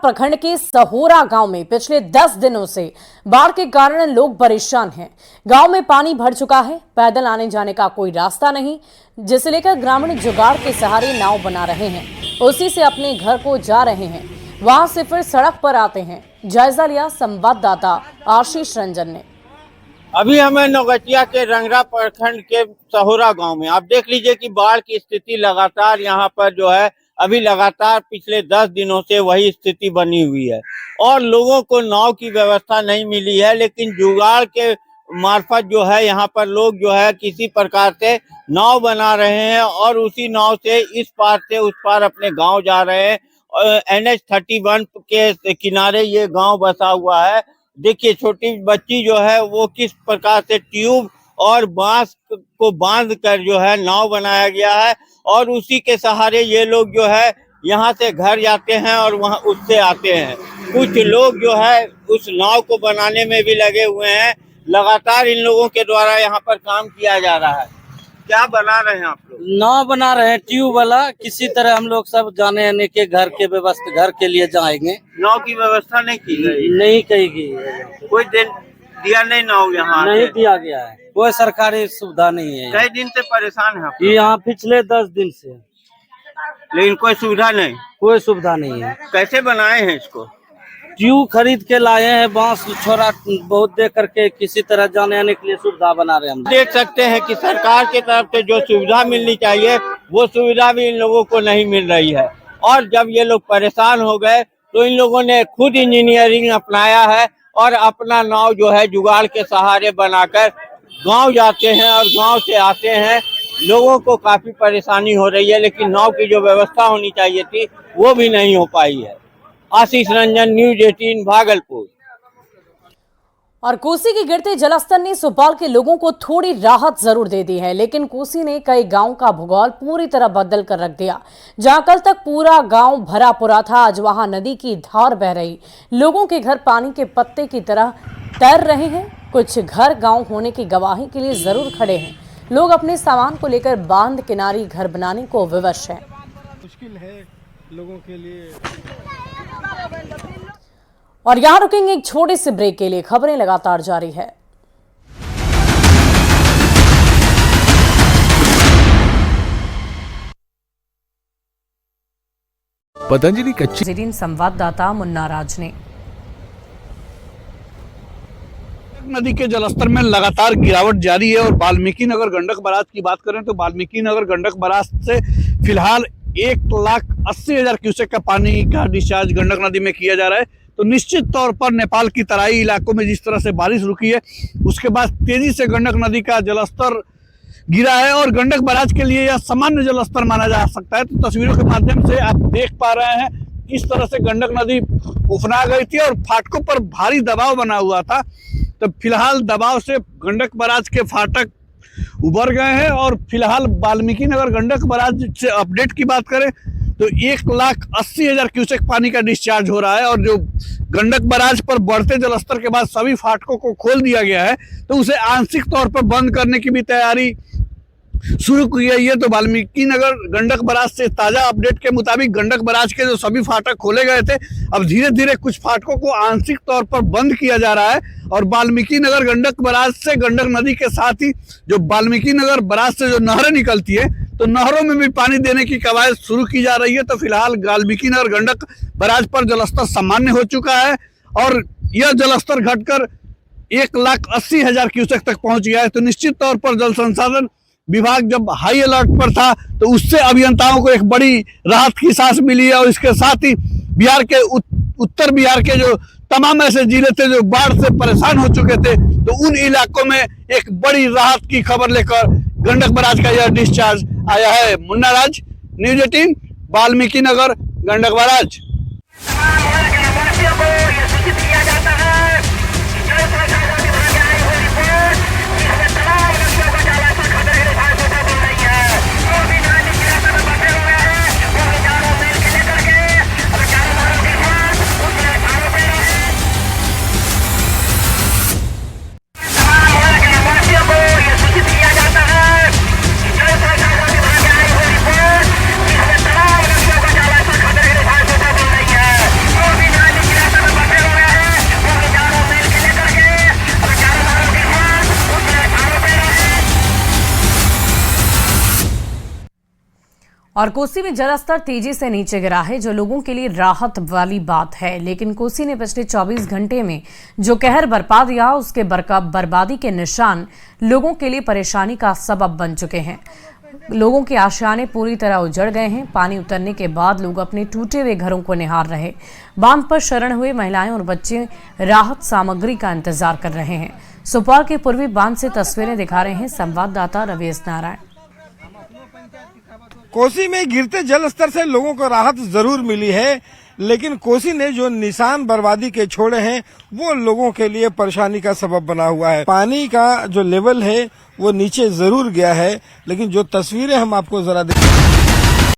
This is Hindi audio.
प्रखंड के सहोरा गांव में पिछले 10 दिनों से बाढ़ के कारण लोग परेशान हैं। गांव में पानी भर चुका है, पैदल आने जाने का कोई रास्ता नहीं, जिसे लेकर ग्रामीण जुगाड़ के सहारे नाव बना रहे हैं, उसी से अपने घर को जा रहे हैं, वहां से फिर सड़क पर आते हैं। जायजा लिया संवाददाता आशीष रंजन ने। अभी हमें नौगटिया के रंगरा प्रखंड के सहोरा गांव में आप देख लीजिए कि बाढ़ की स्थिति लगातार यहाँ पर जो है अभी लगातार पिछले 10 दिनों से वही स्थिति बनी हुई है और लोगों को नाव की व्यवस्था नहीं मिली है। लेकिन जुगाड़ के मार्फत जो है यहाँ पर लोग जो है किसी प्रकार से नाव बना रहे हैं और उसी नाव से इस पार से उस पार अपने गांव जा रहे हैं। NH-31 के किनारे ये गांव बसा हुआ है। देखिए छोटी बच्ची जो है वो किस प्रकार से ट्यूब और बांस को बांध कर जो है नाव बनाया गया है और उसी के सहारे ये लोग जो है यहाँ से घर जाते हैं और वहाँ उससे आते हैं। कुछ लोग जो है उस नाव को बनाने में भी लगे हुए हैं। लगातार इन लोगों के द्वारा यहाँ पर काम किया जा रहा है। क्या बना रहे हैं आप लोग? नाव बना रहे हैं ट्यूब वाला। किसी तरह हम लोग सब जाने आने के घर के व्यवस्था घर के लिए जाएंगे। नाव की व्यवस्था नहीं की गई? नहीं की गई। कोई दिया नहीं नाव यहाँ? नहीं दिया गया है, कोई सरकारी सुविधा नहीं है। कई दिन से परेशान है यहाँ पिछले 10 दिन से, लेकिन कोई सुविधा नहीं? कोई सुविधा नहीं है। कैसे बनाए हैं इसको? ट्यूब खरीद के लाए हैं, बांस छोड़ा बहुत दे करके किसी तरह जाने आने के लिए सुविधा बना रहे हैं। हम देख सकते हैं कि सरकार की तरफ से जो सुविधा मिलनी चाहिए वो सुविधा भी इन लोगों को नहीं मिल रही है और जब ये लोग परेशान हो गए तो इन लोगों ने खुद इंजीनियरिंग अपनाया है और अपना नाव जो है जुगाड़ के सहारे बनाकर गांव जाते हैं और गांव से आते हैं। लोगों को काफी परेशानी हो रही है, लेकिन नाव की जो व्यवस्था होनी चाहिए थी वो भी नहीं हो पाई है। आशीष रंजन, न्यूज़ 18 भागलपुर। और कोसी के गिरते जलस्तर ने सुपौल के लोगों को थोड़ी राहत जरूर दे दी है, लेकिन कोसी ने कई गांव का भूगोल पूरी तरह बदल कर रख दिया। जहां कल तक पूरा गांव भरा पूरा था, आज वहां नदी की धार बह रही। लोगों के घर पानी के पत्ते की तरह तैर रहे हैं। कुछ घर गांव होने की गवाही के लिए जरूर खड़े हैं। लोग अपने सामान को लेकर बांध किनारी घर बनाने को विवश हैं। मुश्किल है लोगों के लिए। और यहाँ रुकेंगे एक छोटे से ब्रेक के लिए। खबरें लगातार जारी है। पतंजलि कच्ची संवाददाता मुन्ना राज ने। नदी के जलस्तर में लगातार गिरावट जारी है और वाल्मीकि नगर गंडक बराज की बात करें तो वाल्मीकि नगर गंडक बराज से फिलहाल 1,80,000 क्यूसेक का पानी का डिस्चार्ज गंडक नदी में किया जा रहा है। तो निश्चित तौर पर नेपाल की तराई इलाकों में जिस तरह से बारिश रुकी है उसके बाद तेजी से गंडक नदी का जलस्तर गिरा है और गंडक बराज के लिए यह सामान्य जलस्तर माना जा सकता है। तो तस्वीरों के माध्यम से आप देख पा रहे हैं किस तरह से गंडक नदी उफना गई थी और फाटकों पर भारी दबाव बना हुआ था। तो फिलहाल दबाव से गंडक बराज के फाटक उबर गए हैं और फिलहाल वाल्मीकि नगर गंडक बराज से अपडेट की बात करें तो 1,80,000 क्यूसेक पानी का डिस्चार्ज हो रहा है और जो गंडक बराज पर बढ़ते जलस्तर के बाद सभी फाटकों को खोल दिया गया है तो उसे आंशिक तौर पर बंद करने की भी तैयारी शुरू की गई है। तो वाल्मीकि नगर गंडक बराज से ताजा अपडेट के मुताबिक गंडक बराज के जो सभी फाटक खोले गए थे अब धीरे धीरे कुछ फाटकों को आंशिक तौर पर बंद किया जा रहा है और वाल्मीकि नगर गंडक बराज से गंडक नदी के साथ ही जो वाल्मीकि नगर बराज से जो नहरें निकलती है तो नहरों में भी पानी देने की कवायद शुरू की जा रही है। तो फिलहाल वाल्मीकि नगर गंडक बराज पर जलस्तर सामान्य हो चुका है और यह जलस्तर घटकर 1,80,000 क्यूसेक तक पहुंच गया है। तो निश्चित तौर पर जल संसाधन विभाग जब हाई अलर्ट पर था तो उससे अभियंताओं को एक बड़ी राहत की सांस मिली है और इसके साथ ही बिहार के उत्तर बिहार के जो तमाम ऐसे जिले थे जो बाढ़ से परेशान हो चुके थे तो उन इलाकों में एक बड़ी राहत की खबर लेकर गंडक बराज का यह डिस्चार्ज आया है। मुन्ना राज, न्यूज़ 18 वाल्मीकि नगर गंडक बराज। और कोसी में जलस्तर तेजी से नीचे गिरा है, जो लोगों के लिए राहत वाली बात है। लेकिन कोसी ने पिछले 24 घंटे में जो कहर बरपा दिया, उसके बर्बादी के निशान लोगों के लिए परेशानी का सबब बन चुके हैं। लोगों की आशाएं पूरी तरह उजड़ गए हैं। पानी उतरने के बाद लोग अपने टूटे हुए घरों को निहार रहे। बांध पर शरण हुए महिलाएं और बच्चे राहत सामग्री का इंतजार कर रहे हैं। सुपौल के पूर्वी बांध से तस्वीरें दिखा रहे हैं संवाददाता रवीश नारायण। कोसी में गिरते जल स्तर से लोगों को राहत जरूर मिली है, लेकिन कोसी ने जो निशान बर्बादी के छोड़े हैं वो लोगों के लिए परेशानी का सबब बना हुआ है। पानी का जो लेवल है वो नीचे जरूर गया है, लेकिन जो तस्वीरें हम आपको जरा दिखाएं